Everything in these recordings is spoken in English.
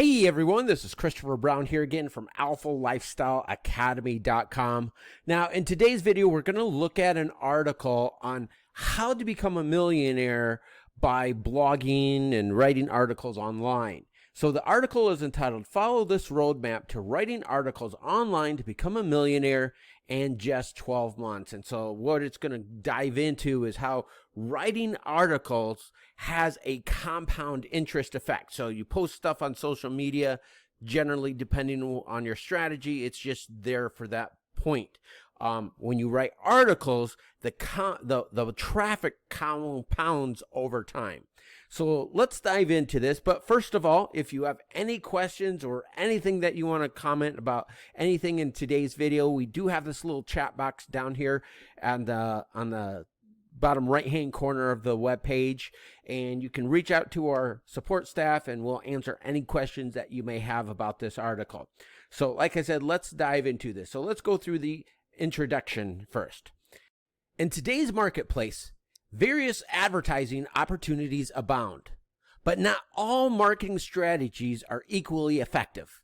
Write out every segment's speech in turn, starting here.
Hey everyone, this is Christopher Brown here again from alphalifestyleacademy.com. Now, in today's video, we're going to look at an article on how to become a millionaire by blogging and writing articles online. So the article is entitled, Follow This Roadmap to Writing Articles Online to Become a Millionaire in Just 12 Months. And so what it's going to dive into is how writing articles has a compound interest effect. So you post stuff on social media, generally depending on your strategy, it's just there for that point. When you write articles, the traffic compounds over time. So let's dive into this. But first of all, if you have any questions or anything that you want to comment about anything in today's video, we do have this little chat box down here and on the bottom right hand corner of the web page, and you can reach out to our support staff and we'll answer any questions that you may have about this article. So like I said, let's dive into this. So let's go through the introduction first. In today's marketplace, various advertising opportunities abound, but not all marketing strategies are equally effective.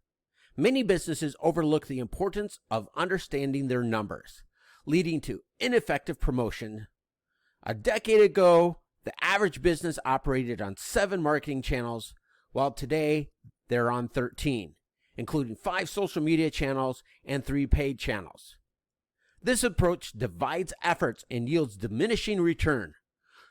Many businesses overlook the importance of understanding their numbers, leading to ineffective promotion. A decade ago, the average business operated on 7 marketing channels, while today they're on 13, including 5 social media channels and 3 paid channels. This approach divides efforts and yields diminishing return.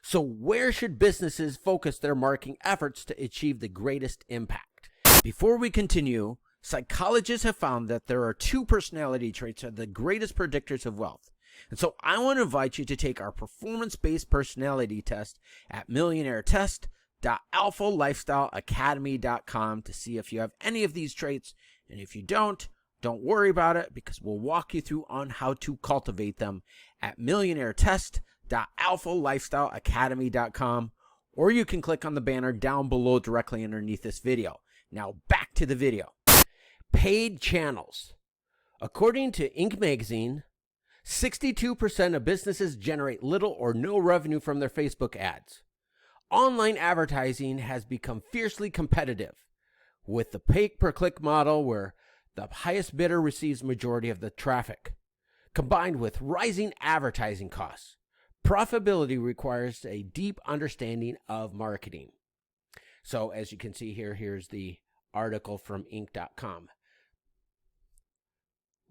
So where should businesses focus their marketing efforts to achieve the greatest impact? Before we continue, psychologists have found that there are 2 personality traits that are the greatest predictors of wealth. And so I want to invite you to take our performance-based personality test at millionairetest.alphalifestyleacademy.com to see if you have any of these traits. And if you don't worry about it, because we'll walk you through on how to cultivate them at millionairetest.alphalifestyleacademy.com, or you can click on the banner down below directly underneath this video. Now back to the video. Paid channels. According to Inc. magazine, 62% of businesses generate little or no revenue from their Facebook ads. Online advertising has become fiercely competitive, with the pay-per-click model where the highest bidder receives majority of the traffic. Combined with rising advertising costs, profitability requires a deep understanding of marketing. So as you can see here, here's the article from Inc.com.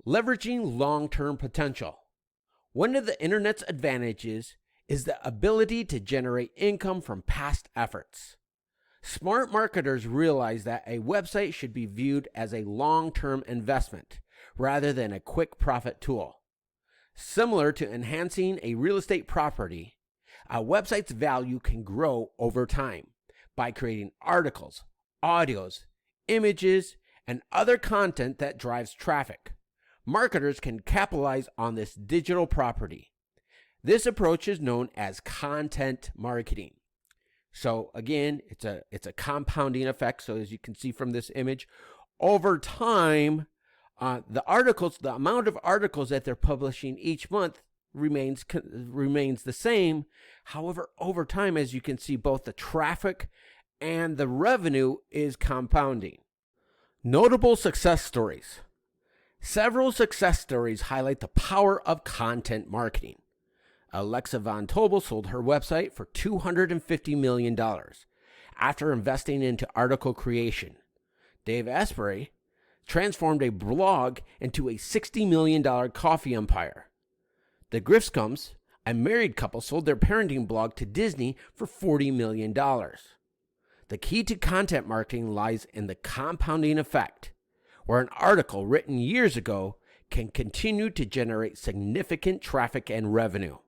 Leveraging long-term potential. One of the internet's advantages is the ability to generate income from past efforts. Smart marketers realize that a website should be viewed as a long-term investment rather than a quick profit tool. Similar to enhancing a real estate property, a website's value can grow over time by creating articles, audios, images, and other content that drives traffic. Marketers can capitalize on this digital property. This approach is known as content marketing. So again, it's a compounding effect. So as you can see from this image, over time, the amount of articles that they're publishing each month remains the same. However, over time, as you can see, both the traffic and the revenue is compounding. Notable success stories. Several success stories highlight the power of content marketing. Alexa Von Tobel sold her website for $250 million after investing into article creation. Dave Asprey transformed a blog into a $60 million coffee empire. The Grifscombs, a married couple, sold their parenting blog to Disney for $40 million. The key to content marketing lies in the compounding effect, where an article written years ago can continue to generate significant traffic and revenue.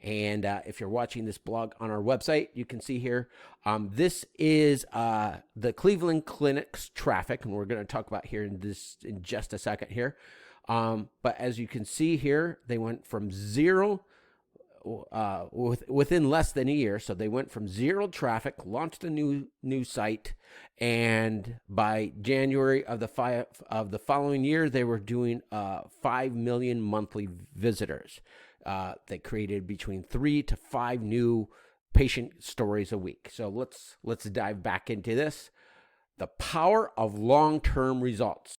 And if you're watching this blog on our website, you can see here, this is the Cleveland Clinic's traffic, and we're going to talk about here in just a second here. But as you can see here, they went from zero within less than a year. So they went from zero traffic, launched a new site, and by January of the following year, they were doing 5 million monthly visitors. They created between 3 to 5 new patient stories a week. So let's dive back into this. The power of long-term results.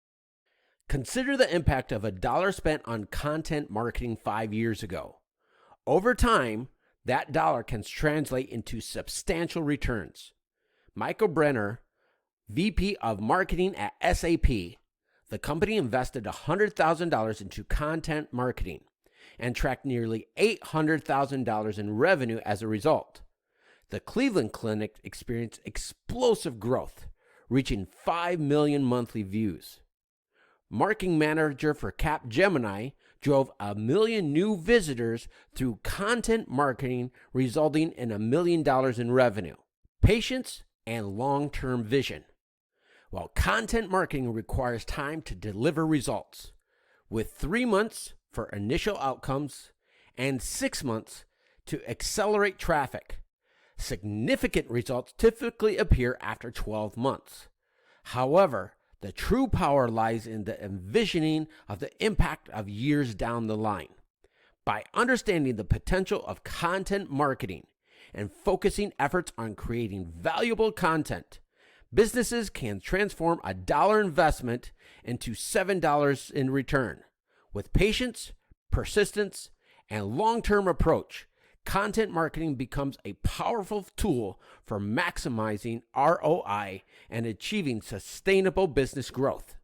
Consider the impact of $1 spent on content marketing 5 years ago. Over time, that dollar can translate into substantial returns. Michael Brenner, VP of Marketing at SAP, the company invested $100,000 into content marketing and tracked nearly $800,000 in revenue as a result. The Cleveland Clinic experienced explosive growth, reaching 5 million monthly views. Marketing manager for Capgemini drove 1 million new visitors through content marketing, resulting in $1 million in revenue. Patience and long-term vision. While content marketing requires time to deliver results, with 3 months for initial outcomes and 6 months to accelerate traffic, significant results typically appear after 12 months. However, the true power lies in the envisioning of the impact of years down the line. By understanding the potential of content marketing and focusing efforts on creating valuable content, businesses can transform a $1 investment into $7 in return. With patience, persistence, and long-term approach, content marketing becomes a powerful tool for maximizing ROI and achieving sustainable business growth.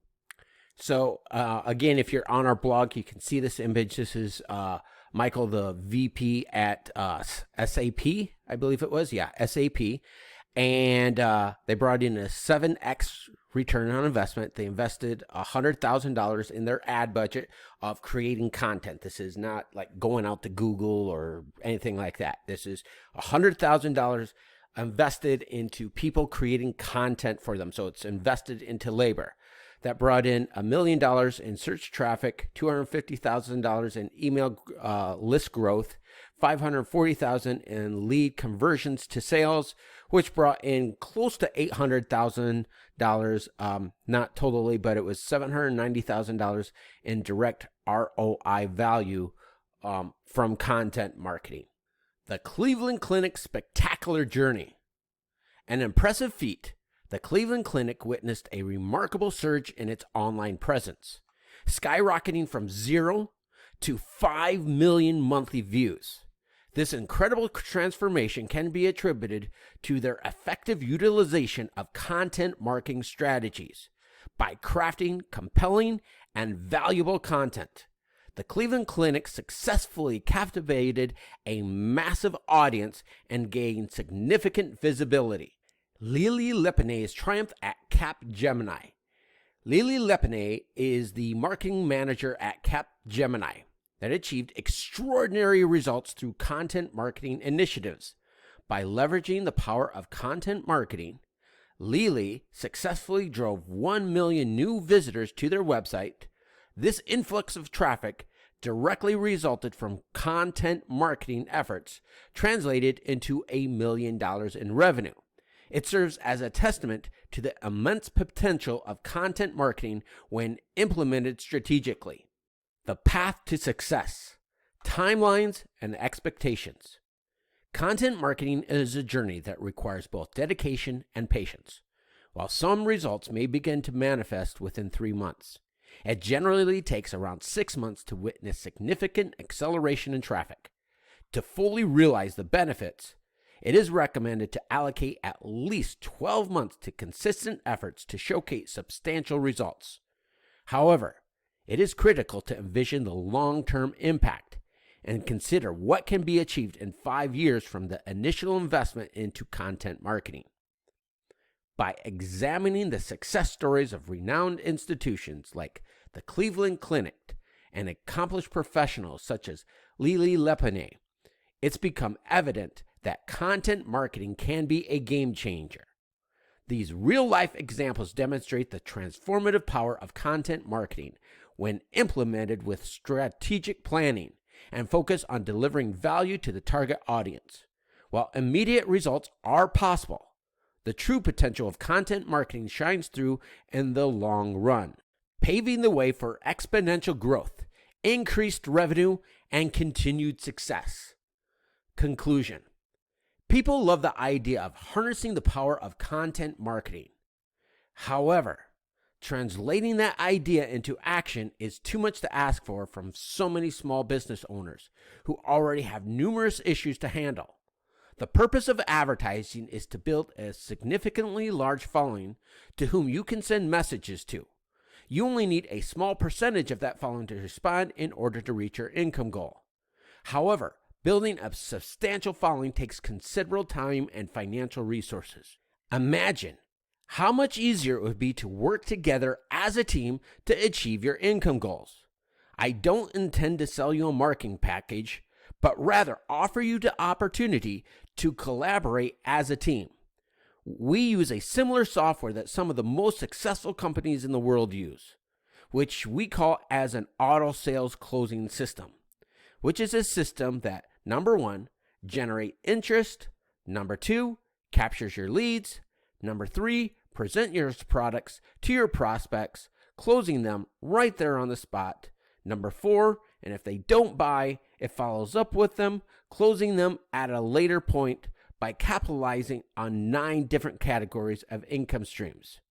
So again, if you're on our blog, you can see this image. This is Michael, the VP at SAP, I believe it was. Yeah, SAP. And they brought in a 7x return on investment. They invested $100,000 in their ad budget of creating content. This is not like going out to Google or anything like that. This is $100,000 invested into people creating content for them. So it's invested into labor. That brought in $1 million in search traffic, $250,000 in email list growth, $540,000 in lead conversions to sales, which brought in close to $800,000, not totally, but it was $790,000 in direct ROI value from content marketing. The Cleveland Clinic spectacular journey. An impressive feat. The Cleveland Clinic witnessed a remarkable surge in its online presence, skyrocketing from 0 to 5 million monthly views. This incredible transformation can be attributed to their effective utilization of content marketing strategies by crafting compelling and valuable content. The Cleveland Clinic successfully captivated a massive audience and gained significant visibility. Lily Lepinay's triumph at Capgemini. Lily Lepinay is the marketing manager at Capgemini that achieved extraordinary results through content marketing initiatives. By leveraging the power of content marketing, Lily successfully drove 1 million new visitors to their website. This influx of traffic directly resulted from content marketing efforts, translated into $1 million in revenue. It serves as a testament to the immense potential of content marketing when implemented strategically. The path to success, timelines, and expectations. Content marketing is a journey that requires both dedication and patience. While some results may begin to manifest within 3 months, it generally takes around 6 months to witness significant acceleration in traffic. To fully realize the benefits, it is recommended to allocate at least 12 months to consistent efforts to showcase substantial results. However, it is critical to envision the long-term impact and consider what can be achieved in 5 years from the initial investment into content marketing. By examining the success stories of renowned institutions like the Cleveland Clinic and accomplished professionals such as Lily Lepinay, it's become evident that content marketing can be a game changer. These real-life examples demonstrate the transformative power of content marketing when implemented with strategic planning and focus on delivering value to the target audience. While immediate results are possible, the true potential of content marketing shines through in the long run, paving the way for exponential growth, increased revenue, and continued success. Conclusion. People love the idea of harnessing the power of content marketing. However, translating that idea into action is too much to ask for from so many small business owners who already have numerous issues to handle. The purpose of advertising is to build a significantly large following to whom you can send messages to. You only need a small percentage of that following to respond in order to reach your income goal. However, building a substantial following takes considerable time and financial resources. Imagine how much easier it would be to work together as a team to achieve your income goals. I don't intend to sell you a marketing package, but rather offer you the opportunity to collaborate as a team. We use a similar software that some of the most successful companies in the world use, which we call as an auto sales closing system, which is a system that, number one, generate interest, number two, captures your leads, number three, present your products to your prospects, closing them right there on the spot, number four, and if they don't buy, it follows up with them, closing them at a later point by capitalizing on 9 different categories of income streams.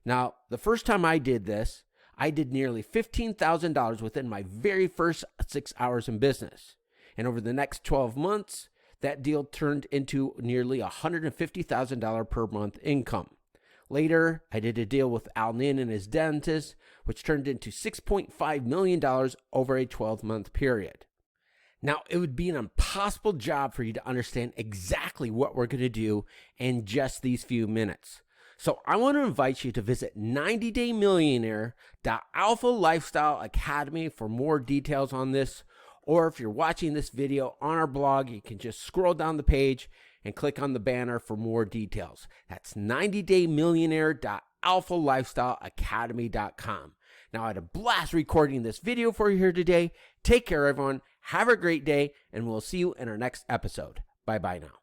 Now, the first time I did this, I did nearly $15,000 within my very first 6 hours in business. And over the next 12 months, that deal turned into nearly $150,000 per month income. Later, I did a deal with Al Nin and his dentist, which turned into $6.5 million over a 12-month period. Now, it would be an impossible job for you to understand exactly what we're going to do in just these few minutes. So I want to invite you to visit 90daymillionaire.alpha Lifestyle Academy for more details on this. Or if you're watching this video on our blog, you can just scroll down the page and click on the banner for more details. That's 90daymillionaire.alpha Lifestyle Academy.com. Now, I had a blast recording this video for you here today. Take care, everyone. Have a great day, and we'll see you in our next episode. Bye-bye now.